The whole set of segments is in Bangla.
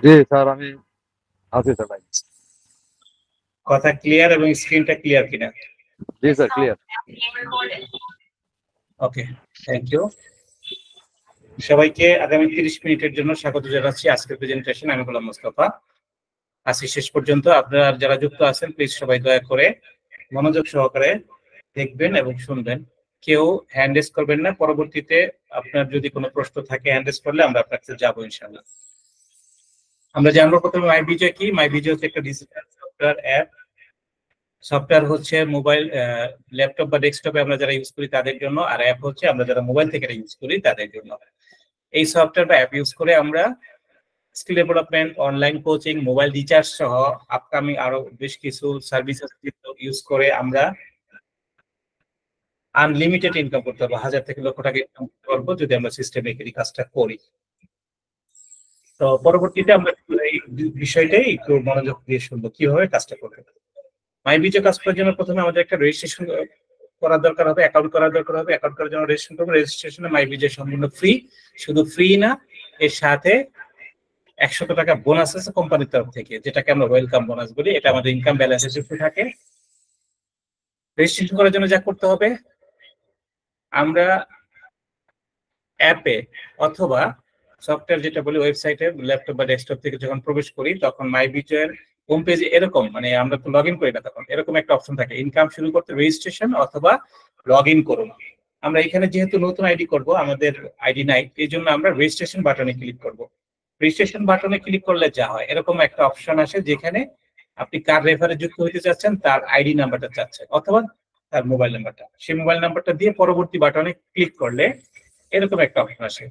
জি স্যার, আমি আছি স্যার ভাই। কথা ক্লিয়ার এবং স্ক্রিনটা ক্লিয়ার কিনা? জি sir, clear. Okay, thank you. সবাইকে আগামী 30 মিনিটের জন্য স্বাগত জানাচ্ছি আজকের প্রেজেন্টেশন। আমি হলাম মোস্তফা। আজকে শেষ পর্যন্ত আপনারা যারা যুক্ত আছেন প্লিজ সবাই দয়া করে মনোযোগ সহকারে দেখবেন এবং শুনবেন। কেউ হ্যান্ড রেজ করবেন না। পরবর্তীতে আপনার যদি কোনো প্রশ্ন থাকে হ্যান্ড রেজ করলে আমরা আপনার কাছে যাবো ইনশাআল্লাহ। আমরা জানবো প্রথমে মাই বিজয় কি। মাই বিজয় হচ্ছে একটা ডিজিটাল সফটওয়্যার অ্যাপ। সফটওয়্যার হচ্ছে মোবাইল, ল্যাপটপ বা ডেস্কটপে আমরা যারা ইউজ করি তাদের জন্য, আর অ্যাপ হচ্ছে আমরা যারা মোবাইল থেকে ইউজ করি তাদের জন্য। এই সফটওয়্যার বা অ্যাপ ইউজ করে আমরা skill development, online coaching, mobile recharge সহ আপকামিং আরো বেশ কিছু সার্ভিসেস ইউজ করে আমরা আনলিমিটেড ইনকাম করতে পারবো। 1000 থেকে লক্ষ টাকা ইনকাম করতে পারবো যদি আমরা সিস্টেমেটিক্যালি কাজটা করি। তো পরবর্তীতে আমরা এই বিষয়টাই একটু মনোযোগ দিয়ে শুনবো কিভাবে কাজটা করবে। মাই বিজয় কাজ করার জন্য প্রথমে আমাদের একটা রেজিস্ট্রেশন করার দরকার হবে, অ্যাকাউন্ট করার দরকার হবে। অ্যাকাউন্ট করার জন্য রেজিস্ট্রেশন করবো। রেজিস্ট্রেশনে মাই বিজয় সম্পূর্ণ ফ্রি। শুধু ফ্রি না, এর সাথে 100 টাকা বোনাস আছে কোম্পানির তরফ থেকে, যেটাকে আমরা ওয়েলকাম বোনাস বলি। এটা আমাদের ইনকাম ব্যালেন্সে যুক্ত থাকে। রেজিস্ট্রেশন করার জন্য যা করতে হবে, আমরা অ্যাপে অথবা সফটওয়্যার যেটা বলি ওয়েবসাইটে, ল্যাপটপ বা ডেস্কটপ থেকে যখন প্রবেশ করি তখন মাই বিজয়ের হোম পেজে এরকম, মানে আমরা তো লগ ইন করি না, তখন এরকম একটা অপশন থাকে ইনকাম শুরু করতে রেজিস্ট্রেশন অথবা লগ ইন করুন। আমরা এখানে যেহেতু নতুন আইডি করব, আমাদের আইডি নাই, এই জন্য আমরা রেজিস্ট্রেশন বাটনে ক্লিক করব। রেজিস্ট্রেশন বাটনে ক্লিক করলে যা হয়, এরকম একটা অপশন আসে যেখানে আপনি কার রেফারে যুক্ত হতে চাচ্ছেন, তার আইডি নাম্বারটা চাচ্ছেন অথবা তার মোবাইল নাম্বারটা, সেই মোবাইল নাম্বারটা দিয়ে পরবর্তী বাটনে ক্লিক করলে এরকম একটা অপশন আসে।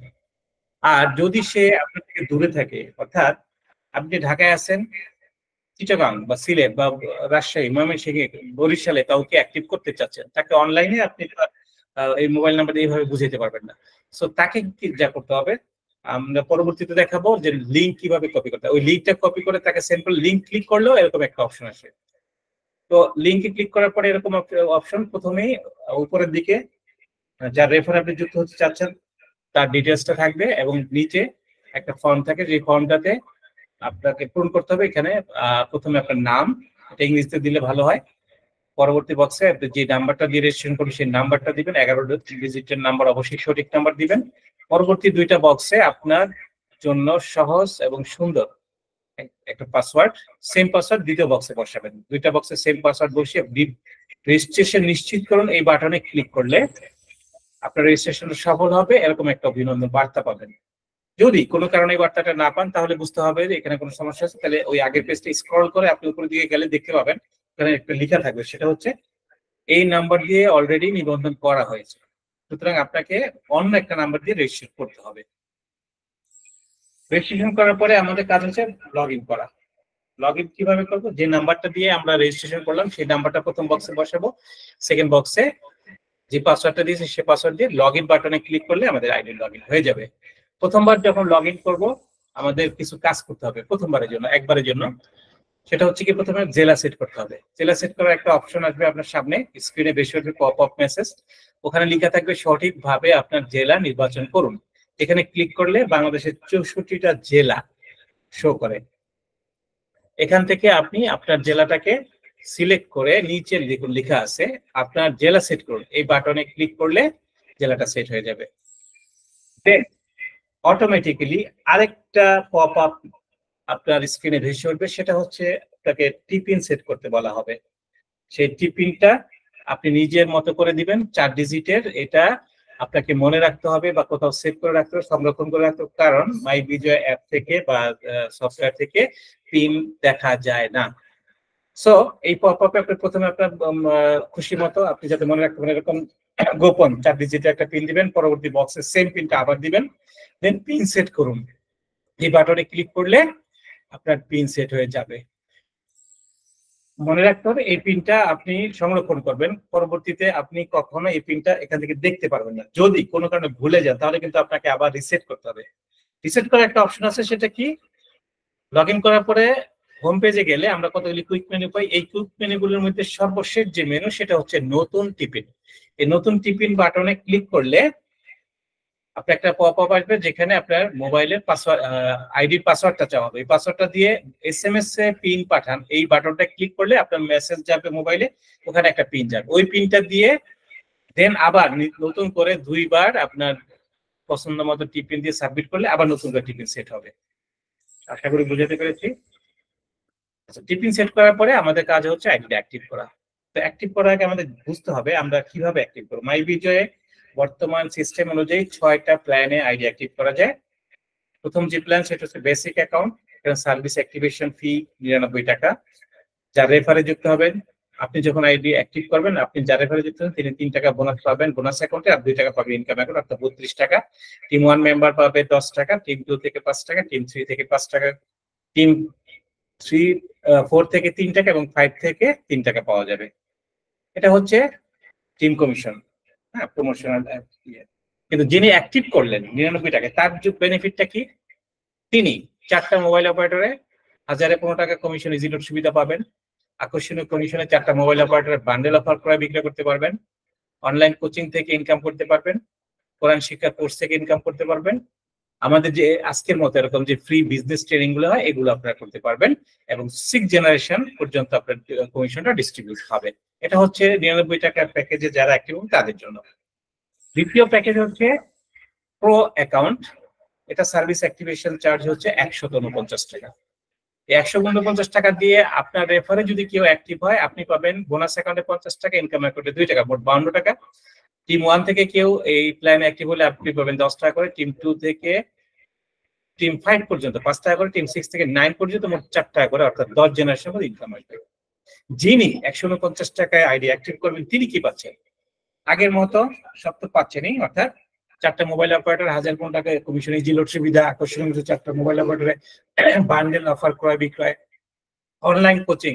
আর যদি সে আপনার থেকে দূরে থাকে, অর্থাৎ আপনি ঢাকায় আছেন, চিটাগাং বা সিলেট বা রাজশাহী, ময়মনসিংহে, বরিশালে কাউকে অ্যাক্টিভ করতে চাচ্ছেন, তাকে অনলাইনে আপনি এই মোবাইল নাম্বার এইভাবে বুঝাইতে পারবেন না। সো তাকে যা করতে হবে, আমরা পরবর্তীতে দেখাবো যে লিঙ্ক কিভাবে কপি করতে হয়। ওই লিঙ্কটা কপি করে তাকে সেন্ড করলে, লিঙ্ক ক্লিক করলেও এরকম একটা অপশন আসে। তো লিঙ্কে ক্লিক করার পরে এরকম অপশন প্রথমেই উপরের দিকে যার রেফার আপনি যুক্ত হতে চাচ্ছেন তার ডিটেলসটা থাকবে এবং নিচে একটা ফর্ম থাকে, যে ফর্মটাতে আপনাকে পূরণ করতে হবে। এখানে প্রথমে আপনার নাম, এটা ইংরেজিতে দিলে ভালো হয়। পরবর্তী বক্সে আপনি যে নাম্বারটা দিয়ে রেজিস্ট্রেশন করবেন সেই নাম্বারটা দিবেন, 11 ডিজিটের নাম্বার, অবশ্যই সঠিক নাম্বার দিবেন। পরবর্তী দুইটা বক্সে আপনার জন্য সহজ এবং সুন্দর একটা পাসওয়ার্ড, সেম পাসওয়ার্ড দ্বিতীয় বক্সে বসাবেন। দুইটা বক্সে সেম পাসওয়ার্ড বসিয়ে রেজিস্ট্রেশন নিশ্চিত করুন, এই বাটনে ক্লিক করলে আপনার রেজিস্ট্রেশন সফল হবে, এরকম একটা অভিনন্দন বার্তা পাবেন। যদি কোনো কারণে এই বার্তাটা না পান তাহলে বুঝতে হবে যে এখানে কোনো সমস্যা আছে। তাহলে ওই আগের পেজটা স্ক্রল করে আপনি উপরের দিকে গেলে দেখতে পাবেন এখানে একটা লেখা থাকবে, সেটা হচ্ছে এই নাম্বার দিয়ে অলরেডি নিবন্ধন করা হয়েছে, সুতরাং আপনাকে অন্য একটা নাম্বার দিয়ে রেজিস্ট্রেশন করতে হবে। রেজিস্ট্রেশন করার পরে আমাদের কাজ হচ্ছে লগ ইন করা। লগ ইন কিভাবে করবো, যে নাম্বারটা দিয়ে আমরা রেজিস্ট্রেশন করলাম সেই নাম্বারটা প্রথম বক্সে বসাবো, সেকেন্ড বক্সে যে পাসওয়ার্ডটা দিয়েছি সে পাসওয়ার্ড দিয়ে লগ ইন বাটনে ক্লিক করলে আমাদের আইডি লগ ইন হয়ে যাবে। প্রথমবার যখন লগ ইন করবো আমাদের কিছু কাজ করতে হবে প্রথমবারের জন্য, একবারের জন্য। সেটা হচ্ছে কি, প্রথমে জেলা সেট করতে হবে। জেলা সেট করার একটা অপশন আসবে আপনার সামনে, স্ক্রিনে বেশি হবে পপ আপ মেসেজ, ওখানে লেখা থাকবে সঠিকভাবে আপনার জেলা নির্বাচন করুন। এখানে ক্লিক করলে বাংলাদেশের 64টা জেলা শো করে। এখান থেকে আপনি আপনার জেলাটাকে সিলেক্ট করে নিচে দেখুন লেখা আছে আপনার জেলা সেট করুন, এই বাটনে ক্লিক করলে জেলাটা সেট হয়ে যাবে। দেন অটোমেটিক্যালি আরেকটা পপ আপ আপনার স্ক্রিনে ভেসে উঠবে, সেটা হচ্ছে আপনাকে টিপিন সেট করতে বলা হবে। সেই টিপিনটা আপনি নিজের মতো করে দিবেন, 4 ডিজিটের। এটা আপনাকে মনে রাখতে হবে বা কোথাও সেভ করে রাখতে হবে, সংরক্ষণ করে রাখতে হবে, কারণ মাই বিজয় অ্যাপ থেকে বা সফটওয়্যার থেকে পিন দেখা যায় না। সো এই পপ আপে আপনি প্রথমে আপনার খুশি মতো আপনি যাতে মনে রাখতে পারেন এরকম গোপন 4 ডিজিটের একটা পিন দিবেন, পরবর্তী বক্সে সেম পিনটা আবার দিবেন, দেন পিন সেট করুন। এই বাটনে ক্লিক করলে আপনার পিন সেট হয়ে যাবে। মনে রাখতে হবে এই পিনটা আপনি সংরক্ষণ করবেন, পরবর্তীতে আপনি কখনো এই পিনটা এখান থেকে দেখতে পারবেন না। যদি কোনো কারণে ভুলে যান তাহলে কিন্তু আপনাকে আবার রিসেট করতে হবে। রিসেট করার একটা অপশন আছে, সেটা কি, লগ ইন করার পরে হোম পেজে গেলে আমরা কতগুলি কুইক মেনু পাই। এই কুইক মেনুগুলোর মধ্যে সর্বশেষ যে মেনু সেটা হচ্ছে নতুন টিপিন। এই নতুন টিপিন বাটনে ক্লিক করলে আপনার একটা পপ আপ আসবে যেখানে আপনার মোবাইলের পাসওয়ার্ড আইডির পাসওয়ার্ডটা চাওয়া হবে। এই পাসওয়ার্ডটা দিয়ে এসএমএস এ পিন পাঠান, এই বাটনটা ক্লিক করলে আপনার মেসেজ যাবে মোবাইলে, ওখানে একটা পিন যাবে, ওই পিনটা দিয়ে দেন আবার নতুন করে 2বার আপনার পছন্দ মতো টিপিন দিয়ে সাবমিট করলে আবার নতুন করে টিপিন সেট হবে। আশা করি বুঝাতে পেরেছি। আচ্ছা, টিপিন সেট করার পরে আমাদের কাজ হচ্ছে আইডিটা অ্যাক্টিভ করা। তো অ্যাক্টিভ করার আগে আমাদের বুঝতে হবে আমরা কিভাবে অ্যাক্টিভ করব। মাই বিজয়ে বর্তমান সিস্টেম অনুযায়ী 6টা প্ল্যানে আইডি অ্যাক্টিভ করা যায়। প্রথম যে প্ল্যান সেটা হচ্ছে বেসিক অ্যাকাউন্ট, এখানে সার্ভিস অ্যাক্টিভেশন ফি 99 টাকা। যার রেফারে যুক্ত হবেন, আপনি যখন আইডি অ্যাক্টিভ করবেন, আপনি যার রেফারে যুক্ত হবেন তিনি 3 টাকা বোনাস পাবেন বোনাস অ্যাকাউন্টে, আর 2 টাকা পাবেন ইনকাম অ্যাকাউন্ট, অর্থাৎ 32 টাকা। টিম 1 মেম্বার পাবে 10 টাকা, টিম 2 থেকে 5 টাকা, টিম 3 থেকে 5 টাকা, টিম 4 থেকে 3 টাকা এবং 5 থেকে 3 টাকা পাওয়া যাবে। এটা হচ্ছে টিম কমিশন, হ্যাঁ, প্রমোশনাল। কিন্তু যিনি অ্যাক্টিভ করলেন 99 টাকা, তার বেনিফিটটা কি? তিনি 4টা মোবাইল অপারেটরে 1015 টাকা কমিশন ইজি লোড সুবিধা পাবেন। আকর্ষণীয় কমিশনে 4টা মোবাইল অপারেটরের বান্ডেল অফার করে বিক্রয় করতে পারবেন। অনলাইন কোচিং থেকে ইনকাম করতে পারবেন। কোরআন শিক্ষা কোর্স থেকে ইনকাম করতে পারবেন। আমাদের যে আজকের মতো এরকম যে ফ্রি বিজনেস ট্রেনিং গুলো হয় এগুলো আপনারা করতে পারবেন, এবং 6 জেনারেশন পর্যন্ত আপনার কমিশনটা ডিস্ট্রিবিউট হবে। এটা হচ্ছে 99 টাকার প্যাকেজে যারা অ্যাক্টিভ হবে তাদের জন্য। দ্বিতীয় প্যাকেজ হচ্ছে প্রো অ্যাকাউন্ট। এটা সার্ভিস অ্যাক্টিভেশন চার্জ হচ্ছে 149 টাকা। 149 টাকা দিয়ে আপনার রেফারে যদি কেউ অ্যাক্টিভ হয়, আপনি পাবেন বোনাস অ্যাকাউন্টে 50 টাকা, ইনকাম অ্যাকাউন্টে 2 টাকা, মোট 52 টাকা। টিম 1 থেকে কেউ এই প্ল্যানে অ্যাক্টিভ হলে আপনি পাবেন 10 টাকা করে, টিম 2 থেকে টিম 5 পর্যন্ত 5 টাকা করে, টিম 6 থেকে 9 পর্যন্ত মোট 4 টাকা করে, অর্থাৎ 10 জেনারেশন করে ইনকাম আসবে। যিনি 149 টাকায় আইডি অ্যাক্টিভ করবেন তিনি কি পাচ্ছেন? আগের মতো সব তো পাচ্ছেনই, অর্থাৎ 4টা মোবাইল অপারেটর 1015 টাকা কমিশন ইজি লোড সুবিধা, আকর্ষণীয় 4টা মোবাইল অপারেটরে বান্ডেল অফার ক্রয় বিক্রয়, অনলাইন কোচিং,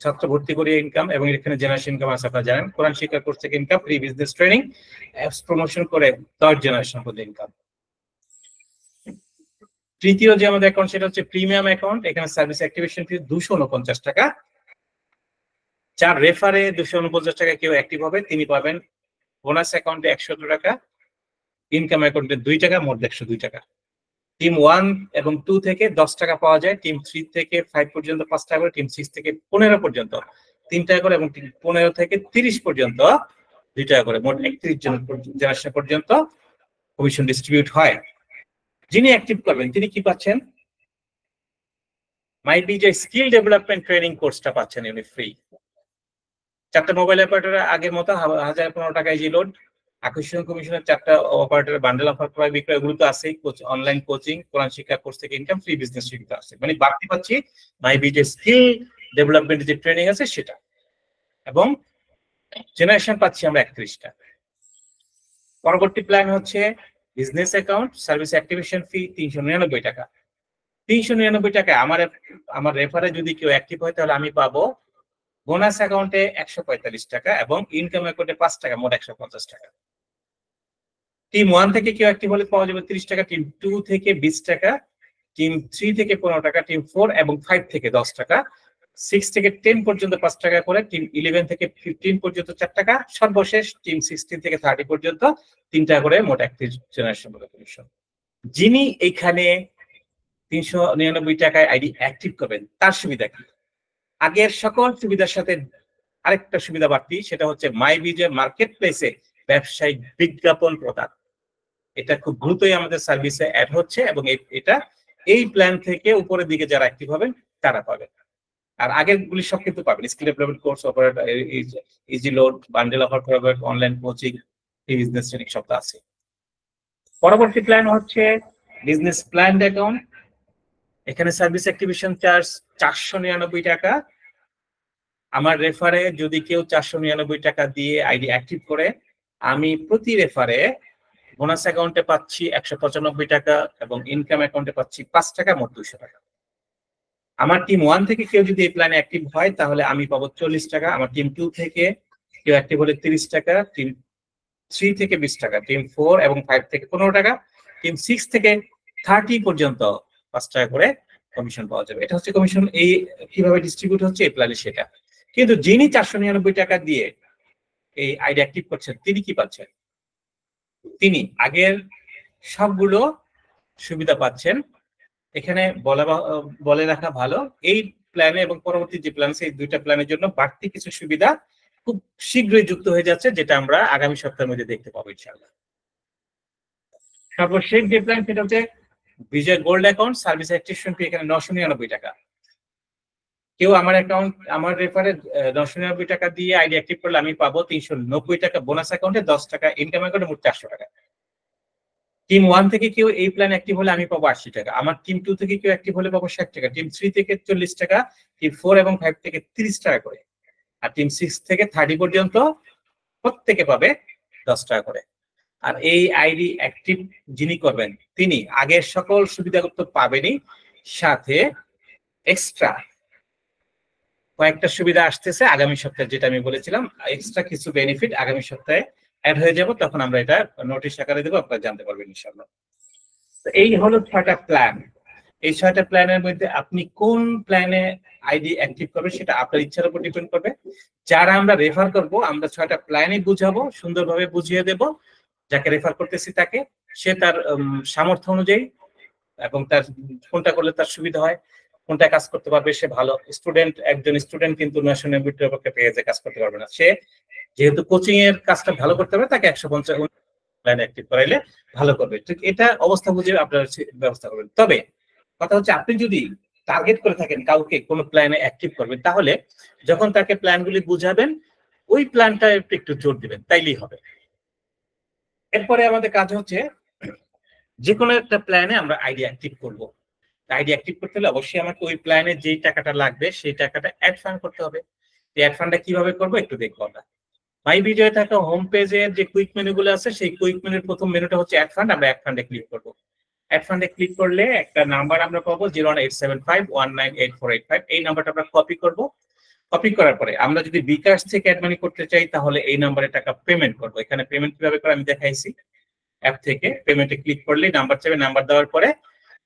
ছাত্র ভর্তি করে ইনকাম, এবং এখানে জেনারেশন ইনকাম আছে আপনারা জানেন। কোরআন শিক্ষা কোর্স থেকে income, free business training, apps promotion করে 10 জেনারেশন পর্যন্ত ইনকাম। তৃতীয় যে আমাদের অ্যাকাউন্ট সেটা হচ্ছে প্রিমিয়াম অ্যাকাউন্ট। এখানে সার্ভিস অ্যাক্টিভেশন ফি 249 টাকা। যার রেফারে 249 টাকা কেউ অ্যাক্টিভ হবে তিনি পাবেন বোনাস অ্যাকাউন্টে 100 টাকা, ইনকাম অ্যাকাউন্টে 2 টাকা, মোট 102 টাকা। টিম 1 এবং 2 থেকে 10 টাকা পাওয়া যায়, টিম 3 থেকে 5 পর্যন্ত 5 টাকা করে, টিম 6 থেকে 15 পর্যন্ত 3 টাকা করে, এবং টিম 15 থেকে 30 পর্যন্ত 2 টাকা করে, মোট 31 জেনারেশন পর্যন্ত কমিশন ডিস্ট্রিবিউট হয়। যিনি অ্যাক্টিভ করবেন তিনি কি পাচ্ছেন? মাই বিজয় স্কিল ডেভেলপমেন্ট ট্রেনিং কোর্সটা পাচ্ছেন উনি ফ্রি। 4টা মোবাইল অপারেটরের আগের মতো 1015 টাকা ইজি লোড, আকর্ষণীয় কমিশনের 4টা অপারেটরের বান্ডেল অফার ক্রয় বিক্রয়, এগুলো তো আছেই। অনলাইন কোচিং, কোরআন শিক্ষা কোর্স থেকে ইনকাম, ফ্রি বিজনেস শিক্ষা আছে, মানে বাড়তি পাচ্ছি মাই বিজয় স্কিল ডেভেলপমেন্ট যে ট্রেনিং আছে সেটা, এবং জেনারেশন পাচ্ছি আমরা 31টা। পরবর্তী প্ল্যান হচ্ছে বিজনেস অ্যাকাউন্ট, সার্ভিস অ্যাক্টিভেশন ফি 399 টাকা। 399 টাকায় আমার রেফারে যদি কেউ অ্যাক্টিভ হয় তাহলে আমি পাবো বোনাস অ্যাকাউন্টে 145 টাকা এবং ইনকাম অ্যাকাউন্টে 5 টাকা, মোট 150 টাকা। টিম 1 থেকে কেউ অ্যাক্টিভ হলে পাওয়া যাবে 30 টাকা, টিম 2 থেকে 20 টাকা, টিম 3 থেকে 15 টাকা, টিম 4 এবং 5 থেকে 10 টাকা, 6 থেকে 10 পর্যন্ত 5 টাকা করে, টিম 11 থেকে 15 পর্যন্ত 4 টাকা, সর্বশেষ টিম 16 থেকে 30 পর্যন্ত 3 টাকা করে, মোট 31 জেনারেশন কমিশন। যিনি এখানে 399 টাকায় আইডি অ্যাক্টিভ করবেন তার সুবিধা কি? আগের সকল সুবিধার সাথে আরেকটা সুবিধা বাড়তি, সেটা হচ্ছে মাই বিজয় মার্কেট প্লেসে ব্যবসায়িক বিজ্ঞাপন প্রদান। এটা খুব দ্রুতই আমাদের সার্ভিসে অ্যাড হচ্ছে, এবং এটা এই প্ল্যান থেকে উপরের দিকে যারা অ্যাক্টিভ হবেন তারা পাবেন। আর আগের গুলি সব কিন্তু পাবেন, skill development course, operator easy load, bundle offer করা, অনলাইন কোচিং, বিজনেস ট্রেনিং সব আছে। পরবর্তী প্ল্যান হচ্ছে বিজনেস প্ল্যান অ্যাকাউন্ট। এখানে সার্ভিস অ্যাক্টিভেশন চার্জ 499 টাকা। আমার রেফারে যদি কেউ 499 টাকা দিয়ে আইডি অ্যাক্টিভ করে, আমি প্রতি রেফারে বোনাস অ্যাকাউন্টে পাচ্ছি 195 টাকা এবং ইনকাম অ্যাকাউন্টে পাচ্ছি 5 টাকা, মোট 200 টাকা। আমার টিম 1 থেকে কেউ যদি এই প্ল্যানে অ্যাক্টিভ হয় তাহলে আমি পাবো 40 টাকা, আমার টিম 2 থেকে কেউ অ্যাক্টিভ হলে 30 টাকা, টিম 3 থেকে 20 টাকা, টিম 4 এবং 5 থেকে 15 টাকা, টিম 6 থেকে 30 পর্যন্ত 5 টাকা করে কমিশন পাওয়া যাবে। এটা হচ্ছে কমিশন এই কিভাবে ডিস্ট্রিবিউট হচ্ছে এই প্ল্যানে সেটা। কিন্তু যিনি 499 টাকা দিয়ে এই আইডি অ্যাক্টিভ করছেন তিনি কি পাচ্ছেন? তিনি আগের সবগুলো সুবিধা পাচ্ছেন। এখানে বলে রাখা ভালো, এই প্ল্যানে এবং পরবর্তী যে প্ল্যান আছে এই দুইটা প্ল্যানের জন্য বাড়তি কিছু সুবিধা খুব শীঘ্রই যুক্ত হয়ে যাচ্ছে, যেটা আমরা আগামী সপ্তাহের মধ্যে দেখতে পাবো ইনশাআল্লাহ। সর্বশেষ যে প্ল্যান সেটা হচ্ছে বিজয় গোল্ড অ্যাকাউন্ট সার্ভিস অ্যাক্টিভেশন ফি, এখানে 999 টাকা। কেউ আমার রেফারে 999 টাকা দিয়ে আইডি অ্যাক্টিভ করলে আমি পাবো 390 টাকা বোনাস অ্যাকাউন্টে, 10 টাকা ইনকাম অ্যাকাউন্টে, মোট 400 টাকা। টিম 1 থেকে কেউ এই প্ল্যান অ্যাক্টিভ হলে আমি পাবো 80 টাকা। আমার টিম 2 থেকে কেউ অ্যাক্টিভ হলে পাবো 60 টাকা। টিম 3 থেকে 40 টাকা, টিম 4 এবং 5 থেকে 30 টাকা করে, আর টিম 6 থেকে 30 পর্যন্ত প্রত্যেকে পাবে 10 টাকা করে। আর এই আইডি অ্যাক্টিভ যিনি করবেন তিনি আগের সকল সুবিধা তো পাবেনই, সাথে এক্সট্রা কয়েকটা সুবিধা আসতেছে আগামী সপ্তাহে, যেটা আমি বলেছিলাম এক্সট্রা কিছু বেনিফিট আগামী সপ্তাহে অ্যাড হয়ে যাব, তখন আমরা এটা নোটিশ আকারে দেবো, আপনারা জানতে পারবেন ইনশাআল্লাহ। তো এই হলো 6টা প্ল্যান। এই 6টা প্ল্যানের মধ্যে আপনি কোন প্ল্যানে আইডি অ্যাক্টিভ করবেন সেটা আপনার ইচ্ছার উপর ডিপেন্ড করবে। যারা আমরা রেফার করব আমরা 6টা প্ল্যানই বুঝাবো, সুন্দরভাবে বুঝিয়ে দেব। যাকে রেফার করতেছি তাকে সে তার সামর্থ্য অনুযায়ী এবং তার কোনটা করলে তার সুবিধা হয়, কোনটা কাজ করতে পারবে সে ভালো। একজন স্টুডেন্ট কিন্তু 990 টাকা পেয়ে কাজ করতে পারবে না, সে যেহেতু কোচিং এর কাজটা ভালো করতে হবে তাকে 150 প্ল্যান অ্যাক্টিভ করাইলে ভালো করবে। ঠিক এটা অবস্থা বুঝে আপনারা ব্যবস্থা করবেন। তবে কথা হচ্ছে আপনি যদি টার্গেট করে থাকেন কাউকে কোনো প্ল্যানে অ্যাক্টিভ করবেন, তাহলে যখন তাকে প্ল্যানগুলি বুঝাবেন ওই প্ল্যানটা একটু জোর দিবেন, তাইলেই হবে। এরপরে আমাদের কাজ হচ্ছে যে কোনো একটা প্ল্যানে আমরা আইডি অ্যাক্টিভ করব। আইডি অ্যাক্টিভ করতে হলে অবশ্যই আমাকে ওই প্ল্যানে যেই টাকাটা লাগবে সেই টাকাটা অ্যাড ফান্ড করতে হবে। এই অ্যাড ফান্ডটা কিভাবে করবো একটু দেখবো আমরা। মাই বিজয়ে থাকা হোম পেজের যে কুইক মেনুগুলো আছে সেই কুইক মেনুর প্রথম মেনুটা হচ্ছে অ্যাড ফান্ড। আমরা অ্যাড ফান্ডে ক্লিক করবো। অ্যাড ফান্ডে ক্লিক করলে একটা নাম্বার আমরা পাবো 01875198485। এই নাম্বারটা আমরা কপি করব। কপি করার পরে আমরা যদি বিকাশ থেকে অ্যাড মানি করতে চাই তাহলে এই নাম্বারে টাকা পেমেন্ট করব। এখানে পেমেন্ট কিভাবে করে আমি দেখাইছি। অ্যাপ থেকে পেমেন্টে ক্লিক করলে নাম্বার চাইবে, নাম্বার দেওয়ার পরে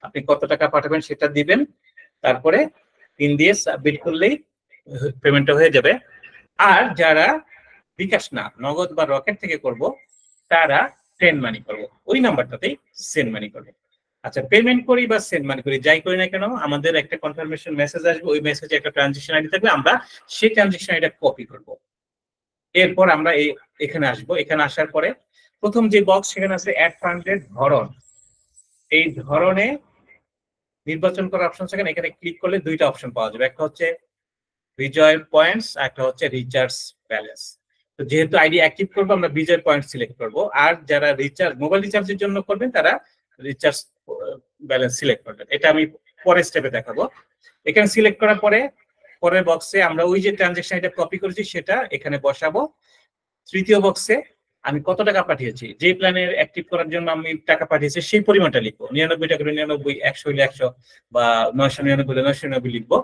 আপনি কত টাকা পাঠাবেন সেটা দিবেন, তারপরে পিন দিয়ে সাবমিট করলেই পেমেন্টটা হয়ে যাবে। আর যারা বিকাশ না নগদ বা রকেট থেকে করব তারা সেন্ড মানি করবো, ওই নাম্বারটাতেই সেন্ড মানি করবো। আচ্ছা, পেমেন্ট করি বা সেন্ড মানি করি যাই করি না কেন আমাদের একটা কনফার্মেশন মেসেজ আসবে, ওই মেসেজে একটা ট্রানজেকশন আইডি থাকবে, আমরা সেই ট্রানজেকশন আইডিটা কপি করব। এরপর আমরা এখানে আসবো। এখানে আসার পরে প্রথম যে বক্স সেখানে আছে অ্যাড ফান্ডের ধরন। এই ধরনে নির্বাচন করার অপশন সেখানে, এখানে ক্লিক করলে দুইটা অপশন পাওয়া যাবে, একটা হচ্ছে বিজয় পয়েন্টস, একটা হচ্ছে রিচার্জ ব্যালেন্স। তো যেহেতু আইডি অ্যাক্টিভ করবো আমরা বিজয় পয়েন্ট সিলেক্ট করব, আর যারা মোবাইল রিচার্জের জন্য করবেন তারা রিচার্জ ব্যালেন্স সিলেক্ট করবেন। এটা আমি পরের স্টেপে দেখাবো। এখানে সিলেক্ট করার পরে পরের বক্সে আমরা ওই যে ট্রানজেকশন এটা কপি করেছি সেটা এখানে বসাবো। তৃতীয় বক্সে আমি কত টাকা পাঠিয়েছি, যে প্ল্যানের অ্যাক্টিভ করার জন্য আমি টাকা পাঠিয়েছি সেই পরিমাণটা লিখবো। 99 টাকা 99, 100 হলে 100, বা 999 হলে 999 লিখবো।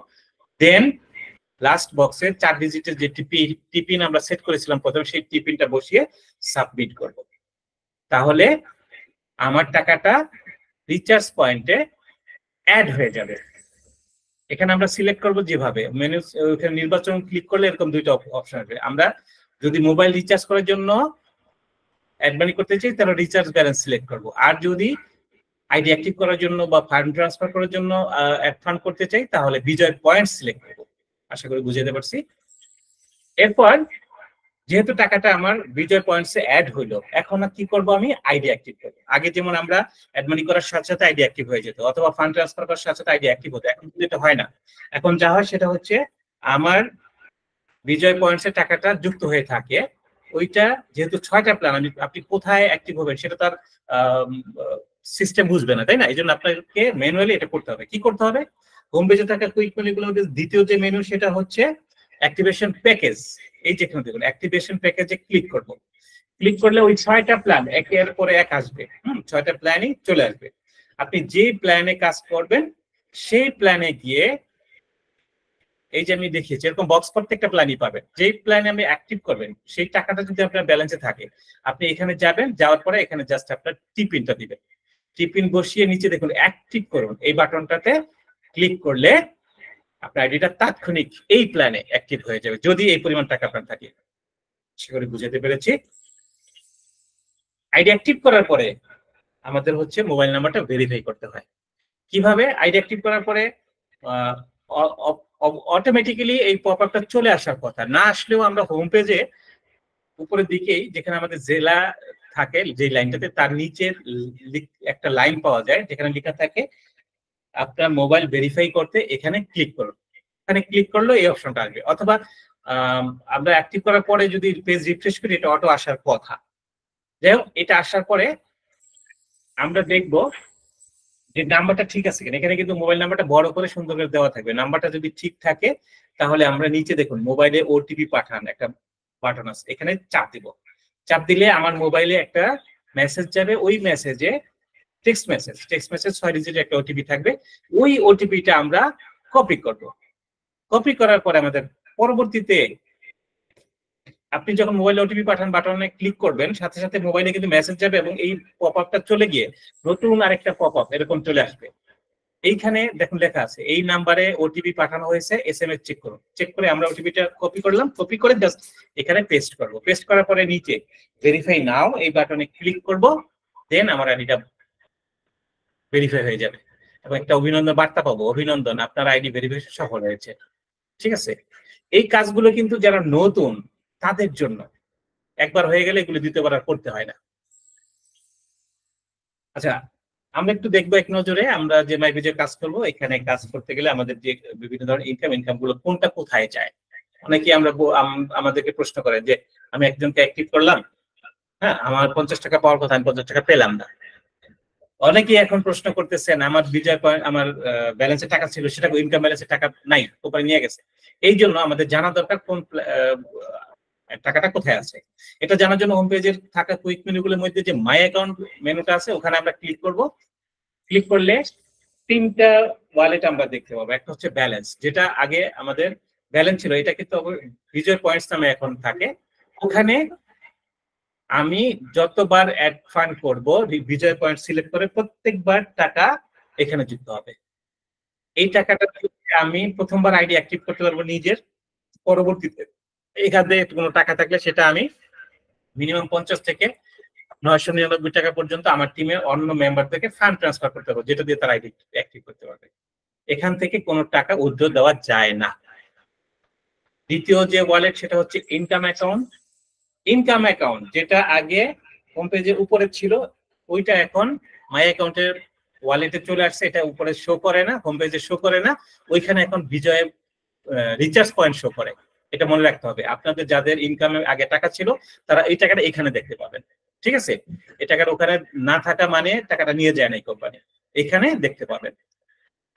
দেন লাস্ট বক্সে 4 ডিজিটের যে টিপিন আমরা সেট করেছিলাম প্রথমে, সেই টিপিনটা বসিয়ে সাবমিট করব। তাহলে আমার টাকাটা রিচার্জ পয়েন্টে অ্যাড হয়ে যাবে। এখানে আমরা সিলেক্ট করব যেভাবে মেনু, এখানে নির্বাচন ক্লিক করলে এরকম দুইটা অপশন আসবে। আমরা যদি মোবাইল রিচার্জ করার জন্য অ্যাড মানি করতে চাই তাহলে রিচার্জ ব্যালেন্স সিলেক্ট করব, আর যদি আইডি অ্যাক্টিভ করার জন্য বা ফান্ড ট্রান্সফার করার জন্য অ্যাড ফান্ড করতে চাই তাহলে বিজয় পয়েন্ট সিলেক্ট করব। আশা করি বুঝাতে পারছি। এরপর যেহেতু টাকাটা আমার বিজয় পয়েন্টসে অ্যাড হইলো, এখন কি করব আমি আইডি অ্যাক্টিভ করব। আগে যেমন আমরা অ্যাড মানি করার সাথে সাথে আইডি অ্যাক্টিভ হয়ে যেত, অথবা ফান্ড ট্রান্সফার করার সাথে সাথে আইডি অ্যাক্টিভ হতো, এখন কিন্তু এটা হয় না। এখন যা হয় সেটা হচ্ছে আমার বিজয় পয়েন্টসের টাকাটা যুক্ত হয়ে থাকে। ওইটা যেহেতু 6টা প্ল্যান, আপনি কোথায় অ্যাক্টিভ হবেন সেটা তার সিস্টেম বুঝবে না, তাই না? এই জন্য আপনাকে ম্যানুয়ালি এটা করতে হবে। কি করতে হবে? হোম পেজে থাকা কুইক মেনুগুলোর মধ্যে দ্বিতীয় যে মেনু সেটা হচ্ছে অ্যাক্টিভেশন প্যাকেজ। এই যেখানে দেখুন অ্যাক্টিভেশন প্যাকেজে ক্লিক করব। ক্লিক করলে ওই 6টা প্ল্যান একের পরে এক আসবে। 6টা প্ল্যানই চলে আসবে। আপনি যে প্ল্যানে কাজ করবেন সেই প্ল্যানে গিয়ে এই যে আমি দেখিয়েছি এরকম বক্স প্রত্যেকটা প্ল্যানই পাবেন। যেই প্ল্যানে আপনি অ্যাক্টিভ করবেন সেই টাকাটা যদি আপনার ব্যালেন্সে থাকে আপনি এখানে যাবেন, যাওয়ার পরে এখানে জাস্ট আপনার টিপিনটা দিবেন। টিপিন বসিয়ে নিচে দেখুন অ্যাক্টিভ করুন, এই বাটনটাতে ক্লিক করলে আপনার আইডিটা তাৎক্ষণিক এই প্ল্যানে অ্যাক্টিভ হয়ে যাবে, যদি এই পরিমাণ টাকা আপনার থাকে। আশা করি বুঝাতে পেরেছি। আইডি অ্যাক্টিভ করার পরে আমাদের হচ্ছে মোবাইল নাম্বারটা ভেরিফাই করতে হয়। কিভাবে? আইডি অ্যাক্টিভ করার পরে অটোমেটিক্যালি এই পপআপটা চলে আসার কথা, না আসলেও আমরা হোম পেজে উপরের দিকেই যেখানে আমাদের জেলা থাকে, যে লাইনটাতে তার নিচে একটা লাইন পাওয়া যায় যেখানে লেখা থাকে আপনার মোবাইল ভেরিফাই করতে এখানে ক্লিক করুন। এখানে ক্লিক করলে এই অপশনটা আসবে, অথবা আমরা অ্যাক্টিভ করার পরে যদি পেজ রিফ্রেশ করি এটা অটো আসার কথা। যাই হোক, এটা আসার পরে আমরা দেখব যে নাম্বারটা ঠিক আছে কিনা। এখানে কিন্তু মোবাইল নাম্বারটা বড় করে সুন্দর করে দেওয়া থাকবে। নাম্বারটা যদি ঠিক থাকে তাহলে আমরা নিচে দেখুন মোবাইলে ওটিপি পাঠান একটা বাটন আছে, এখানে চাপ দিব। চাপ দিলে আমার মোবাইলে একটা মেসেজ যাবে, ওই মেসেজে টেক্সট মেসেজ 6 ডিজিটের একটা ওটিপি থাকবে। ওই ওটিপিটা আমরা কপি করব। কপি করার পরে আমাদের পরবর্তীতে আপনি যখন মোবাইলে ওটিপি পাঠান বাটনে ক্লিক করবেন, সাথে সাথে মোবাইলে কিন্তু মেসেজ যাবে এবং এই পপআপটা চলে গিয়ে নতুন আরেকটা পপআপ এরকম চলে আসবে। এইখানে দেখুন লেখা আছে এই নাম্বারে ওটিপি পাঠানো হয়েছে, এসএমএস চেক করুন। চেক করে আমরা ওটিপিটা কপি করলাম, কপি করে জাস্ট এখানে পেস্ট করব। পেস্ট করার পরে নিচে ভেরিফাই নাও এই বাটনে ক্লিক করব, দেন আমার আইডিটা ভেরিফাই হয়ে যাবে এবং একটা অভিনন্দন বার্তা পাবো, অভিনন্দন আপনার আইডি ভেরিফিকেশন সফল হয়েছে। ঠিক আছে, এই কাজগুলো কিন্তু যারা নতুন তাদের জন্য, একবার হয়ে গেলে এগুলো দ্বিতীয়বার আর করতে হয় না। আচ্ছা, আমরা একটু দেখবো এক নজরে আমরা যে মাইবিজে কাজ করবো। এখানে কাজ করতে গেলে আমাদের যে বিভিন্ন ধরনের ইনকাম গুলো কোনটা কোথায় যায়, অনেকে আমরা আমাদেরকে প্রশ্ন করেন যে আমি একজনকে অ্যাক্টিভ করলাম, হ্যাঁ আমার 50 টাকা পাওয়ার কথা, আমি 50 টাকা পেলাম না। অনেকেই এখন প্রশ্ন করতেছেন আমার বিজয় পয়েন্ট, আমার ব্যালেন্সে টাকা ছিল সেটা ইনকাম ব্যালেন্সে টাকা নাই, কোম্পানি নিয়ে গেছে। এই জন্য আমাদের জানা দরকার কোন টাকাটা কোথায় আছে। এটা জানার জন্য হোম পেজের থাকা কুইক মেনুগুলোর মধ্যে যে মাই অ্যাকাউন্ট মেনুটা আছে ওখানে আমরা ক্লিক করব। ক্লিক করলে 3টা ওয়ালেট আমরা দেখতে পাবো। একটা হচ্ছে ব্যালেন্স, যেটা আগে আমাদের ব্যালেন্স ছিল, এটা কিন্তু বিজয় পয়েন্টস নামে এখন থাকে। ওখানে আমি যতবার অ্যাড ফান্ড করব বিজয় পয়েন্ট সিলেক্ট করে প্রত্যেকবার টাকা এখানে যুক্ত হবে। এই টাকাটা আমি প্রথমবার আইডি অ্যাক্টিভ করতে পারবো নিজের, পরবর্তীতে এখানে কোনো টাকা থাকলে সেটা আমি মিনিমাম 50 থেকে 999 টাকা পর্যন্ত আমার টিমের অন্য মেম্বারদেরকে ফান্ড ট্রান্সফার করতে পারবো, যেটা দিয়ে তারা আইডি অ্যাক্টিভ করতে পারবে। এখান থেকে কোনো টাকা উইথড্র দেওয়া যায় না। দ্বিতীয় যে ওয়ালেট সেটা হচ্ছে ইনকাম অ্যাকাউন্ট। ইনকাম অ্যাকাউন্ট যেটা আগে হোম পেজের উপরে ছিল, ওইটা এখন মাই অ্যাকাউন্টের ওয়ালেটে চলে আসছে। এটা উপরে শো করে না, হোম পেজে শো করে না, ওইখানে এখন বিজয় রিচার্জ পয়েন্ট শো করে। এটা মনে রাখতে হবে, আপনাদের যাদের ইনকামে আগে টাকা ছিল তারা এই টাকাটা এখানে দেখতে পাবেন। ঠিক আছে, এই টাকাটা ওখানে না থাকা মানে টাকাটা নিয়ে যায় না এই কোম্পানি, এখানে দেখতে পাবেন।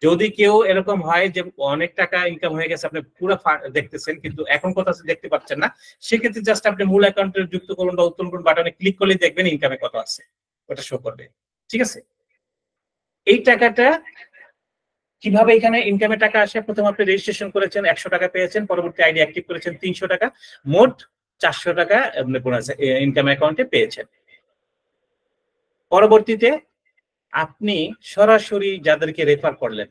যদি কেউ এরকম হয় যে অনেক টাকা ইনকাম হয়ে গেছে, আপনি পুরো দেখতেছেন কিন্তু এখন কোথাও দেখতে পাচ্ছেন না, সেক্ষেত্রে জাস্ট আপনি মূল অ্যাকাউন্টের যুক্ত করুন বা উত্তোলন করুন বাটনে ক্লিক করলে দেখবেন ইনকামে কত আছে, ওটা শো করবে। ঠিক আছে, এই টাকাটা কিভাবে এখানে ইনকামে টাকা আসে? প্রথম আপনি রেজিস্ট্রেশন করেছেন 100 টাকা পেয়েছেন, পরবর্তী আইডি অ্যাক্টিভ করেছেন 300 টাকা, মোট 400 টাকা বোনাস ইনকাম অ্যাকাউন্টে পেয়েছেন। পরবর্তীতে আপনি সরাসরি যাদেরকে রেফার করলেন,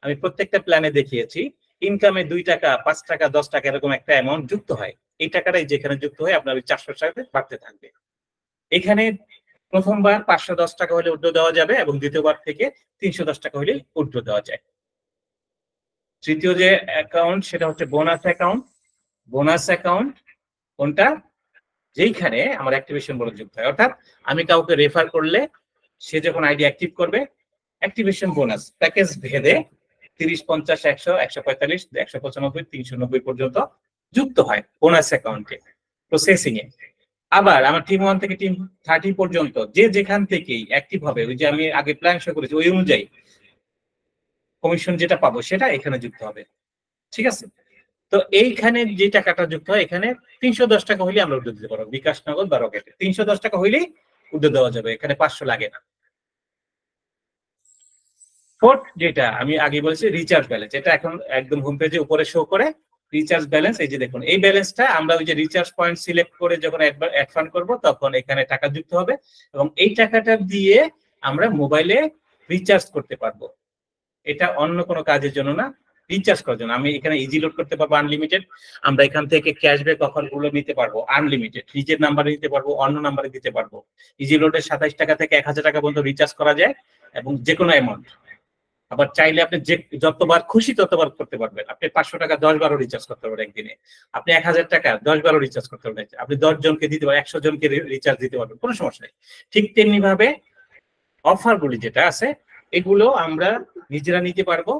আমি প্রত্যেকটা প্ল্যানে দেখিয়েছি ইনকামে 2 টাকা 5 টাকা 10 টাকা এরকম একটা অ্যামাউন্ট যুক্ত হয়। এই টাকাটাই যেখানে যুক্ত হয় আপনার ওই 400 টাকাতে বাড়তে থাকবে। এখানে প্রথমবার 510 টাকা হলে উইথড্র দেওয়া যাবে এবং দ্বিতীয়বার থেকে 310 টাকা হলে উইথড্র দেওয়া যায়। তৃতীয় যে অ্যাকাউন্ট সেটা হচ্ছে বোনাস অ্যাকাউন্ট। বোনাস অ্যাকাউন্ট কোনটা? যেইখানে আমার অ্যাক্টিভেশন বোনাস যুক্ত হয়, অর্থাৎ আমি কাউকে রেফার করলে সে যখন আইডি অ্যাক্টিভ করবে অ্যাক্টিভেশন বোনাস প্যাকেজ ভেদে 30, 50, 100, 145, 195, 390 পর্যন্ত যুক্ত হয় বোনাস অ্যাকাউন্টে প্রসেসিং এ। আবার আমার টিম 1 থেকে টিম 30 পর্যন্ত যে যেখান থেকেই অ্যাক্টিভ হবে, ওই যে আমি আগে প্ল্যান শো করেছি ওই অনুযায়ী কমিশন যেটা পাবো সেটা এখানে যুক্ত হবে। ঠিক আছে, তো এইখানে যে টাকাটা যুক্ত হয় এখানে 310 টাকা হইলে আমরা উদ্যোগ দিতে পারবো, বিকাশ নগদ বা রকেটে 310 টাকা হইলেই উদ্যোগ দেওয়া যাবে, এখানে 500 লাগে না। ফোর্থ যেটা আমি আগে বলেছি রিচার্জ ব্যালেন্স, এটা এখন একদম হোম পেজে উপরে শো করে রিচার্জ ব্যালেন্স। এই যে দেখুন এই ব্যালেন্সটা আমরা ওই যে রিচার্জ পয়েন্ট সিলেক্ট করে যখন অ্যাড ফান্ড করবো তখন এখানে টাকা যুক্ত হবে এবং এই টাকাটা দিয়ে আমরা মোবাইলে রিচার্জ করতে পারবো। এটা অন্য কোনো কাজের জন্য না, রিচার্জ করার জন্য। আমি এখানে ইজি লোড করতে পারবো আনলিমিটেড, আমরা এখান থেকে ক্যাশব্যাক অফার গুলো নিতে পারবো আনলিমিটেড, নিজের নাম্বারে নিতে পারবো, অন্য নাম্বারে দিতে পারবো। ইজি লোডে 27 টাকা থেকে 1000 টাকা পর্যন্ত রিচার্জ করা যায় এবং যে কোনো অ্যামাউন্ট। আবার চাইলে আপনি যতবার খুশি ততবার করতে পারবেন। আপনি 500 টাকা 10-12 রিচার্জ করতে পারবেন একদিনে, আপনি 1000 টাকা 10-12 রিচার্জ করতে পারবেন, আপনি 10 জনকে দিতে পারবেন, 100 জনকে রিচার্জ দিতে পারবেন, কোনো সমস্যা নেই। ঠিক তেমনি ভাবে অফার গুলি যেটা আছে এগুলো আমরা নিজেরা নিতে পারবো,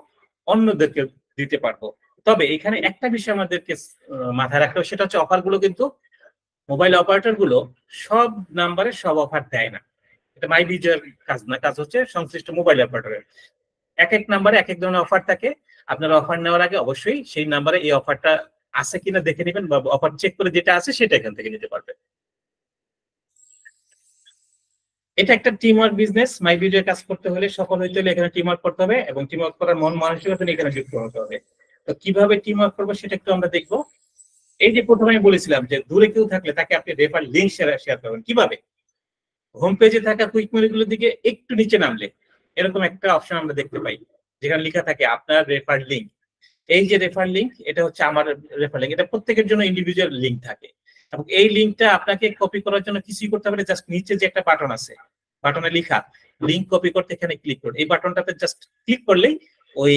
অন্যদেরকে দিতে পারবো। তবে এখানে একটা বিষয় আমাদেরকে মাথায় রাখতে হবে, সেটা হচ্ছে অফার গুলো কিন্তু মোবাইল অপারেটর গুলো সব নাম্বারে সব অফার দেয় না। এটা মাই বিজয়ের কাজ না, কাজ হচ্ছে সংশ্লিষ্ট মোবাইল অপারেটরের। এক এক নাম্বারে এক এক ধরনের অফার থাকে। আপনারা অফার নেওয়ার আগে অবশ্যই সেই নাম্বারে এই অফারটা আছে কিনা দেখে নেবেন, বা অফার চেক করে যেটা আছে সেটা এখান থেকে নিতে পারবেন। এটা একটা team work business. My video কাজ করতে হলে, সফল হইতে হলে এখানে টিম ওয়ার্ক করতে হবে এবং টিম ওয়ার্ক করার মন মানসিকতা এখানে যুক্ত হতে হবে। তো কিভাবে টিম ওয়ার্ক করবো সেটা একটু আমরা দেখবো। এই যে প্রথমে আমি বলেছিলাম যে দূরে কেউ থাকলে তাকে আপনি রেফার লিঙ্ক শেয়ার করবেন। কিভাবে? হোম পেজে থাকা কুইক মেনুগুলোর দিকে একটু নিচে নামলে এরকম একটা অপশন আমরা দেখতে পাই, যেখানে লেখা থাকে আপনার রেফার লিঙ্ক। এই যে রেফার লিঙ্ক, এটা হচ্ছে আমার রেফার লিঙ্ক। এটা প্রত্যেকের জন্য ইন্ডিভিজুয়াল লিঙ্ক থাকে এবং এই লিঙ্কটা আপনাকে কপি করার জন্য কিছুই করতে হবে, জাস্ট নিচে যে একটা বাটন আছে, বাটনে লেখা লিঙ্ক কপি করতে, এখানে ক্লিক করুন। এই বাটনটাতে জাস্ট ক্লিক করলেই ওই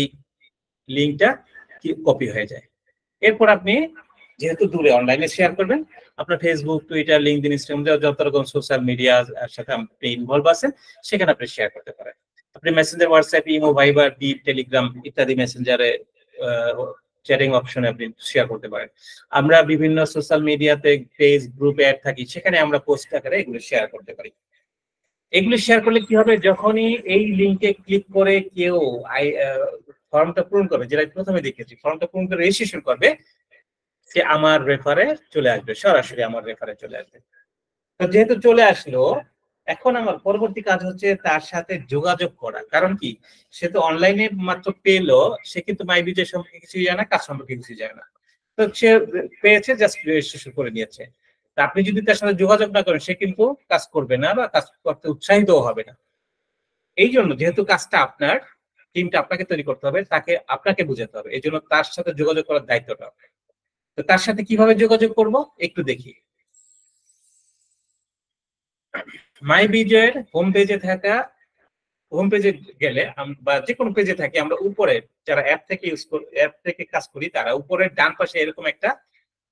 লিঙ্কটা কপি হয়ে যায়। এরপর আপনি যেহেতু দূরে অনলাইনে শেয়ার করবেন, আপনার ফেসবুক, টুইটার, লিঙ্কডইন, ইনস্টাগ্রাম যত রকম সোশ্যাল মিডিয়ার সাথে আপনি ইনভলভ আছেন সেখানে আপনি শেয়ার করতে পারেন। আপনি messenger, WhatsApp, imo, Viber, Bip, Telegram ইত্যাদি মেসেঞ্জারে চ্যাটিং অপশনে আপনি শেয়ার করতে পারেন। আমরা বিভিন্ন সোশ্যাল মিডিয়াতে পেজ, গ্রুপে অ্যাড থাকি, সেখানে আমরা পোস্ট আকারে এগুলো শেয়ার করতে পারি। এগুলো শেয়ার করলে কি হবে, যখনই এই লিঙ্কে ক্লিক করে কেউ ফর্মটা পূরণ করবে, যেটা প্রথমে দেখেছি, ফর্মটা পূরণ করে রেজিস্ট্রেশন করবে, সে আমার রেফারে চলে আসবে, সরাসরি আমার রেফারে চলে আসবে। তো যেহেতু চলে আসলো, এখন আমার পরবর্তী কাজ হচ্ছে তার সাথে যোগাযোগ করা। কারণ কি, সে তো অনলাইনে মাত্র পেলো, সে কিন্তু মাই বিজয় সম্পর্কে কিছু জানে না, কাজ সম্পর্কে কিছু জানে না। তো সে পেয়েছে, জাস্ট রেজিস্ট্রেশন করে নিয়েছে। তা আপনি যদি তার সাথে যোগাযোগ না করেন, সে কিন্তু কাজ করবে না বা কাজ করতে উৎসাহিত হবে না। এই জন্য যেহেতু কাজটা আপনার, টিমটা আপনাকে তৈরি করতে হবে, তাকে আপনাকে বুঝাতে হবে, এই জন্য তার সাথে যোগাযোগ করার দায়িত্বটা। তো তার সাথে কিভাবে যোগাযোগ করব একটু দেখি। মাই বিজয়ের হোম পেজে থাকা, হোম পেজে গেলে বা যে কোনো পেজে থাকি আমরা, উপরে যারা অ্যাপ থেকে কাজ করি, তারা উপরের ডান পাশে এরকম একটা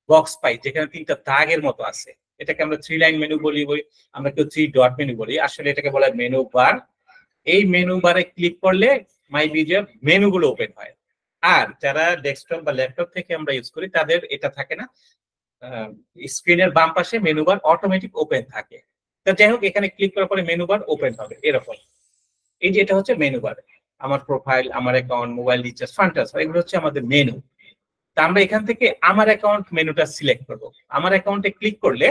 বক্স পাই, যেখানে 3টা দাগের মতো আছে। এটাকে আমরা 3 লাইন মেনু বলি, আমরা কেউ 3 ডট মেনু বলি, আসলে এটাকে বলা হয় মেনু বার। এই মেনু বারে ক্লিক করলে মাই বিজয়ের মেনুগুলো ওপেন হয়। আর যারা ডেস্কটপ বা ল্যাপটপ থেকে আমরা ইউজ করি, তাদের এটা থাকে না, স্ক্রিনের বাম পাশে মেনু বার অটোমেটিক ওপেন থাকে। তো যাই হোক, এখানে ক্লিক করার পরে মেনু বার ওপেন হবে এরকম। এই যে এটা হচ্ছে মেনু বার, আমার প্রোফাইল, আমার account, mobile recharge, fund transfer, এগুলো হচ্ছে আমাদের মেনু। তা আমরা এখান থেকে আমার অ্যাকাউন্ট মেনুটা সিলেক্ট করব। আমার অ্যাকাউন্টে ক্লিক করলে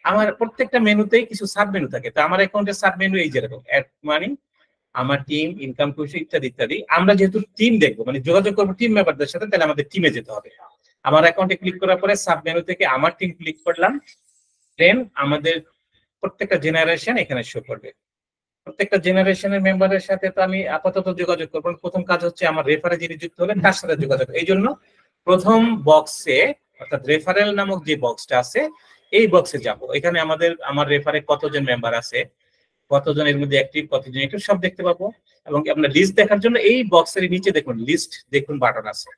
আমার প্রত্যেকটা মেনুতেই কিছু সাব মেনু থাকে। তো আমার অ্যাকাউন্টের সাব মেনু এই যেরকম অ্যাড মানি, আমার টিম, ইনকাম কোর্স ইত্যাদি ইত্যাদি। আমরা যেহেতু টিম দেখবো, মানে যোগাযোগ করবো টিম মেম্বারদের সাথে, তাহলে আমাদের টিমে যেতে হবে। আমার অ্যাকাউন্টে ক্লিক করার পরে সাব মেনু থেকে আমার টিম ক্লিক করলাম, দেন আমাদের প্রত্যেকটা জেনারেশন এখানে শো করবে। প্রত্যেকটা জেনারেশনের মেম্বারের সাথে তো আমি আপাতত যোগাযোগ করবো। প্রথম কাজ হচ্ছে আমার রেফারে যিনি যুক্ত হলেন তার সাথে যোগাযোগ। এই জন্য প্রথম বক্সে, অর্থাৎ রেফারেল নামক যে বক্সটা আছে, এই বক্সে যাব। এখানে আমার রেফারে কতজন মেম্বার আছে, কতজন এর মধ্যে অ্যাক্টিভ, কতজন অ্যাক্টিভ, সব দেখতে পাবো। এবং আপনার লিস্ট দেখার জন্য এই বক্সের নিচে দেখুন লিস্ট দেখুন বাটন আছে।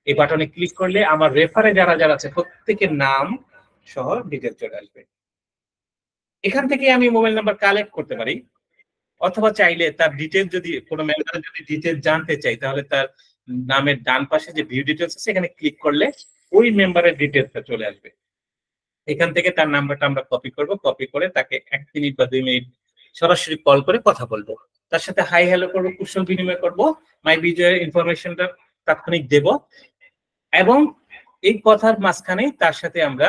এই বাটনে ক্লিক করলে আমার রেফারে যারা যারা আছে প্রত্যেকের নাম সহ ডিটেল চলে আসবে। এখান থেকে আমি মোবাইল নাম্বার কালেক্ট করতে পারি, অথবা চাইলে তার ডিটেল, যদি কোনো মেম্বার যদি ডিটেল জানতে চাই, তাহলে তার নামের ডান পাশে যে ভিউ ডিটেলস আছে সেখানে ক্লিক করলে ওই মেম্বারের ডিটেলসটা চলে আসবে। এখান থেকে তার নাম্বারটা আমরা কপি করব, কপি করে তাকে 1 মিনিট বা 2 মিনিট সরাসরি কল করে কথা বলবো, তার সাথে হাই হ্যালো করবো, কুশল বিনিময় করব, মাই বিজয়ের ইনফরমেশনটা তাৎক্ষণিক দেব। এবং এই কথার মাঝখানে তার সাথে আমরা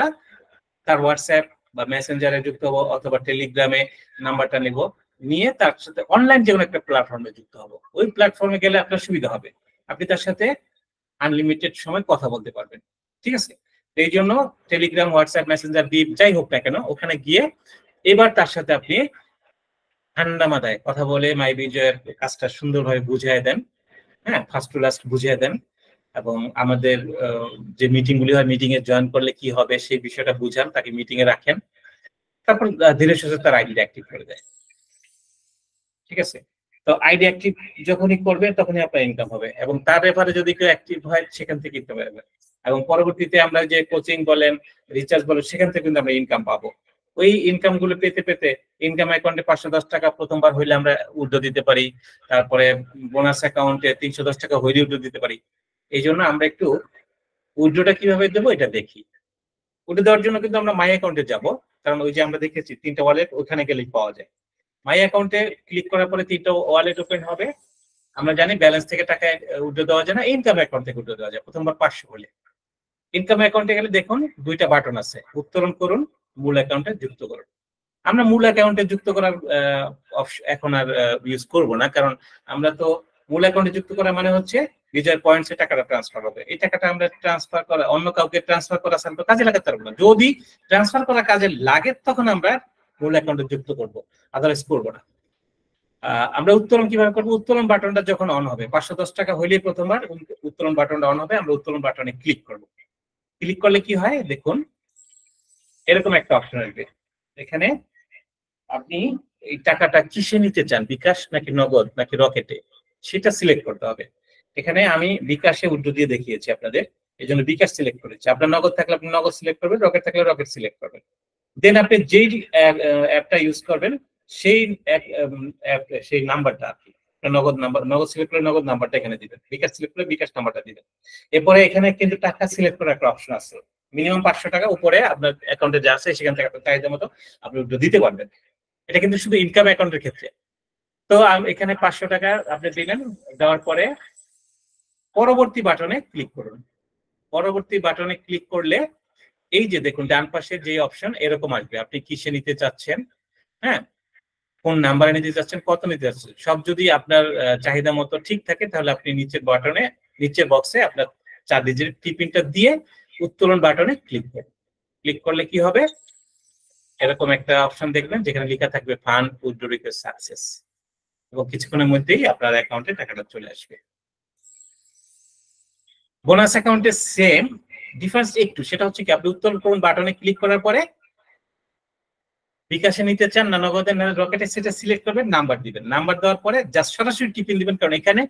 তার হোয়াটসঅ্যাপ বা মেসেঞ্জারে যুক্ত হবো, অথবা টেলিগ্রামে নাম্বারটা নেব, নিয়ে তার সাথে অনলাইন যে কোনো একটা প্ল্যাটফর্মে যুক্ত হবো। ওই প্ল্যাটফর্মে গেলে আপনার সুবিধা হবে, আপনি তার সাথে আনলিমিটেড সময় কথা বলতে পারবেন। ঠিক আছে, এই জন্য টেলিগ্রাম, হোয়াটসঅ্যাপ, মেসেঞ্জার, বিপ যাই হোক না কেন, ওখানে গিয়ে এবার তার সাথে আপনি ঠান্ডা মাথায় কথা বলে মাই বিজয়ের কাজটা সুন্দরভাবে বুঝিয়ে দেন। হ্যাঁ, ফার্স্ট টু লাস্ট বুঝিয়ে দেন। এবং আমাদের যে মিটিং গুলি হয় মিটিং এ জয়েন করলে কি হবে সেই বিষয়টা বুঝান, তাকে মিটিং এ রাখেন, তারপর ধীরে সুস্থে তার আইডি অ্যাক্টিভ করে দেয়। ঠিক আছে, তো আইডি অ্যাক্টিভ যখনই করবে তখনই আপনার ইনকাম হবে, এবং তার ব্যাপারে যদি কেউ অ্যাক্টিভ হয় সেখান থেকে ইনকাম হবে, এবং পরবর্তীতে আমরা যে কোচিং বলেন রিচার্জ বলেন সেখান থেকে কিন্তু আমরা ইনকাম পাবো। ওই ইনকাম গুলো পেতে পেতে ইনকাম অ্যাকাউন্টে 510 টাকা প্রথমবার হইলে আমরা উইথড্র দিতে পারি, তারপরে বোনাস অ্যাকাউন্টে 310 টাকা হইলে উইথড্র দিতে পারি। এই জন্য আমরা একটু উইথড্রটা কিভাবে দেবো এটা দেখি। উইথড্র দেওয়ার জন্য কিন্তু আমরা মাই অ্যাকাউন্টে যাব, কারণ ওই যে আমরা দেখেছি 3টা ওয়ালেট ওখানে গেলেই পাওয়া যায়। মাই অ্যাকাউন্টে ক্লিক করার পরে 3টা ওয়ালেট ওপেন হবে। আমরা জানি ব্যালেন্স থেকে টাকা উইথড্র দেওয়া যায় না, ইনকাম অ্যাকাউন্ট থেকে উইথড্র দেওয়া যায় প্রথমবার 500 হলে। ইনকাম অ্যাকাউন্টে গেলে দেখুন 2টা বাটন আছে, উত্তোলন করুন, মূল অ্যাকাউন্টে যুক্ত করুন। আমরা মূল অ্যাকাউন্টে যুক্ত করার এখন আর ইউজ করব না, কারণ আমরা তো মূল অ্যাকাউন্টে যুক্ত করা মানে হচ্ছে বিজয় পয়েন্টসে টাকাটা ট্রান্সফার হবে। এই টাকাটা আমরা ট্রান্সফার করা অন্য কাউকে ট্রান্সফার করা ছাড়া কাজে লাগাতে পারবো না। যদি ট্রান্সফার করা কাজে লাগে তখন আমরা মূল অ্যাকাউন্টে যুক্ত করব, আদারওয়াইজ করবো না। আমরা উত্তোলন কিভাবে করবো? উত্তোলন বাটনটা যখন অন হবে 510 টাকা হইলেই প্রথমবার উত্তোলন বাটনটা অন হবে, আমরা উত্তোলন বাটনে ক্লিক করব। ক্লিক করলে কি হয় দেখুন, এরকম একটা অপশন আসবে। এখানে আপনি এই টাকাটা কিসে নিতে চান, বিকাশ নাকি নগদ নাকি রকেটে, সেটা সিলেক্ট করতে হবে। এখানে আমি বিকাশে উইথড্র দিয়ে দেখিয়েছি আপনাদের, এই জন্য বিকাশ সিলেক্ট করেছি। আপনার নগদ থাকলে আপনি নগদ সিলেক্ট করবেন, রকেট থাকলে রকেট সিলেক্ট করবেন। দেন আপনি যেই অ্যাপটা ইউজ করবেন সেই সেই নাম্বারটা আপনি নগদ নাম্বার, নগদ সিলেক্ট করে নগদ নাম্বারটা এখানে দিবেন, বিকাশ সিলেক্ট করে বিকাশ নাম্বারটা দিবেন। এরপরে এখানে কিন্তু টাকা সিলেক্ট করার একটা অপশন আছে, মিনিমাম 500 টাকা উপরে আপনার অ্যাকাউন্টে যা আছে সেখান থেকে আপনার চাহিদা মতো আপনি দিতে পারবেন। এটা কিন্তু শুধু ইনকাম অ্যাকাউন্টের ক্ষেত্রে। তো এখানে 500 টাকা আপনি দিলেন, দেওয়ার পরে পরবর্তী বাটনে ক্লিক করুন। পরবর্তী বাটনে ক্লিক করলে এই যে দেখুন ডান পাশে যে অপশন এরকম আসবে, আপনি কিসে নিতে চাচ্ছেন, হ্যাঁ কোন নাম্বারে নিতে চাচ্ছেন, কত নিতে চাচ্ছেন, সব যদি আপনার চাহিদা মতো ঠিক থাকে তাহলে আপনি নিচের বাটনে নিচের বক্সে আপনার 4 ডিজিট টিপিনটা দিয়ে উত্তোলন বাটনে ক্লিক করুন। ক্লিক করলে কি হবে, এরকম একটা অপশন দেখবেন যেখানে লেখা থাকবে ফান্ড উইথড্র রিকোয়েস্ট সাকসেস, এবং কিছুক্ষণের মধ্যেই আপনার অ্যাকাউন্টে টাকাটা চলে আসবে। বোনাস অ্যাকাউন্টে সেম, ডিফারেন্স একটু, সেটা হচ্ছে কি আপনি উত্তোলন করুন বাটনে ক্লিক করার পরে বিকাশে নিতে চান না নগদে না রকেটে সেটা সিলেক্ট করবেন, নাম্বার দিবেন। নাম্বার দেওয়ার পরে জাস্ট সরাসরি টিপিন দিবেন, কারণ এখানে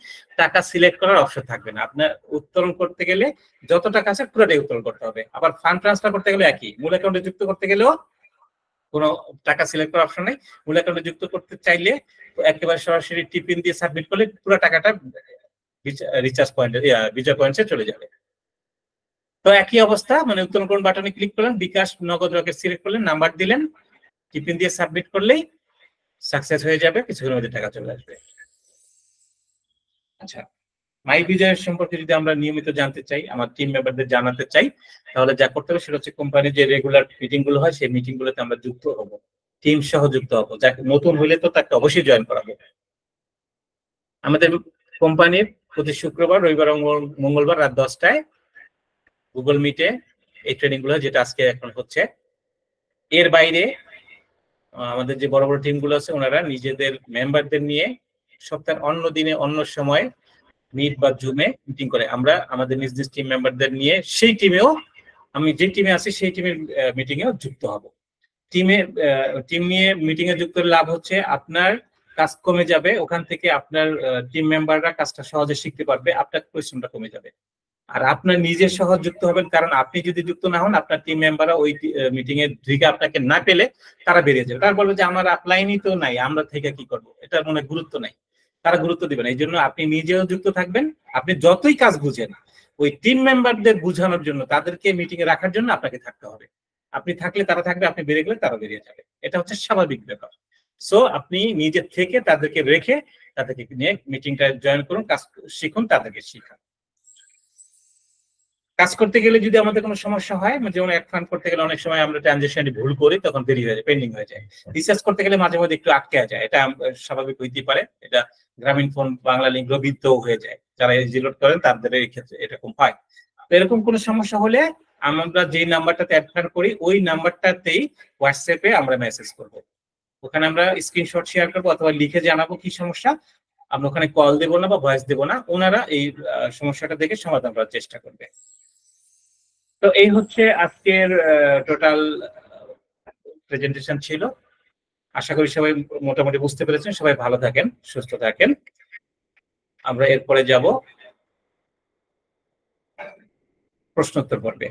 টাকা সিলেক্ট করার অপশন থাকবে না। আপনার উত্তোলন করতে গেলে যত টাকা আছে পুরোটাই উত্তোলন করতে হবে। আবার ফান্ড ট্রান্সফার করতে গেলে একই, মূল অ্যাকাউন্টে যুক্ত করতে গেলেও কোনো টাকা সিলেক্ট করার অপশন নেই। মূল অ্যাকাউন্টে যুক্ত করতে চাইলে একেবারে সরাসরি টিপিন দিয়ে সাবমিট করলে পুরো টাকাটা রিচার্জ পয়েন্টে বিজয় পয়েন্টে চলে যাবে। তো একই অবস্থা, মানে উত্তোলন করুন বাটনে ক্লিক করলেন, বিকাশ নগদ রকেট সিলেক্ট করলেন, নাম্বার দিলেন, টিপিন দিয়ে সাবমিট করলেই সাকসেস হয়ে যাবে, কিছুক্ষণের মধ্যে টাকা চলে আসবে। আচ্ছা, মাই বিজয়ের সম্পর্কে যদি আমরা নিয়মিত জানতে চাই, আমার টিম মেম্বারদের জানাতে চাই, তাহলে যা করতে হবে সেটা হচ্ছে কোম্পানির যে রেগুলার মিটিং গুলো হয় সেই মিটিং গুলোতে আমরা যুক্ত হব, টিম সহ যুক্ত হবো। যাকে নতুন হইলে তো তাকে অবশ্যই জয়েন করাবো। আমাদের কোম্পানির প্রতি শুক্রবার, রবিবার এবং মঙ্গলবার রাত 10টায় গুগল মিটে এই ট্রেনিং গুলো যেটা আজকে এখন হচ্ছে। এর বাইরে আমাদের যে বড় বড় টিম গুলো আছে ওনারা নিজেদের মেম্বারদের নিয়ে সপ্তাহের অন্য দিনে অন্য সময় মিট বা জুমে মিটিং করে। আমরা আমাদের নিজ নিজ টিম মেম্বারদের নিয়ে সেই টিমেও, আমি যে টিমে আছি সেই টিমের মিটিং এও যুক্ত হব। টিম নিয়ে মিটিং এ যুক্ত লাভ হচ্ছে আপনার কাজ কমে যাবে, ওখান থেকে আপনার টিম মেম্বাররা কাজটা সহজে শিখতে পারবে, আপনার পরিশ্রমটা কমে যাবে। আর আপনার নিজের সহ যুক্ত হবেন, কারণ আপনি যদি যুক্ত না হন আপনার টিম মেম্বাররা ওই মিটিং এর দিকে আপনাকে না পেলে তারা বেরিয়ে যাবে, তারা বলবে যে আমার আপলাইনই তো নাই, আমরা থেকে কি করবো, এটার মনে গুরুত্ব নাই, তারা গুরুত্ব দিবেন। এই জন্য আপনি নিজেও যুক্ত থাকবেন। আপনি যতই কাজ বুঝেন ওই টিম মেম্বারদের বুঝানোর জন্য, তাদেরকে মিটিং এ রাখার জন্য আপনাকে থাকতে হবে। আপনি থাকলে তারা থাকবে, আপনি বেরিয়ে গেলে তারা বেরিয়ে যাবে, এটা হচ্ছে স্বাভাবিক ব্যাপার। সো আপনি নিজের থেকে তাদেরকে রেখে তাদেরকে নিয়ে মিটিংটা জয়েন করুন, কাজ শিখুন, তাদেরকে শিখান। কাজ করতে গেলে যদি আমাদের কোনো সমস্যা হয়, যেমন এক ফান্ড করতে গেলে অনেক সময় আমরা ট্রানজেকশনে ভুল করি, তখন দেরি হয়ে যায়, পেন্ডিং হয়ে যায়। রিসার্চ করতে গেলে মাঝে মধ্যে একটু আটকে যায়, এটা স্বাভাবিক হইতেই পারে। এটা গ্রামীণ ফোন, বাংলা লিঙ্ক রবিতেও হয়ে যায়, যারা জিলোড করেন তাদের এই ক্ষেত্রে এরকম হয়। তো এরকম কোনো সমস্যা হলে আমরা যে নাম্বারটাতে অ্যাড করি ওই নাম্বারটাতেই হোয়াটসঅ্যাপে আমরা মেসেজ করব। ওখানে আমরা স্ক্রিনশট শেয়ার করবো অথবা লিখে জানাবো কি সমস্যা, আমরা ওখানে কল দেবো না বা ভয়েস দেবো না, ওনারা এই সমস্যাটা দেখে সমাধান করার চেষ্টা করবে। তো এই হচ্ছে আজকের টোটাল প্রেজেন্টেশন ছিল। আশা করি সবাই মোটামুটি বুঝতে পেরেছেন। সবাই ভালো থাকেন, সুস্থ থাকেন। আমরা এরপরে যাব প্রশ্নোত্তর পর্বে।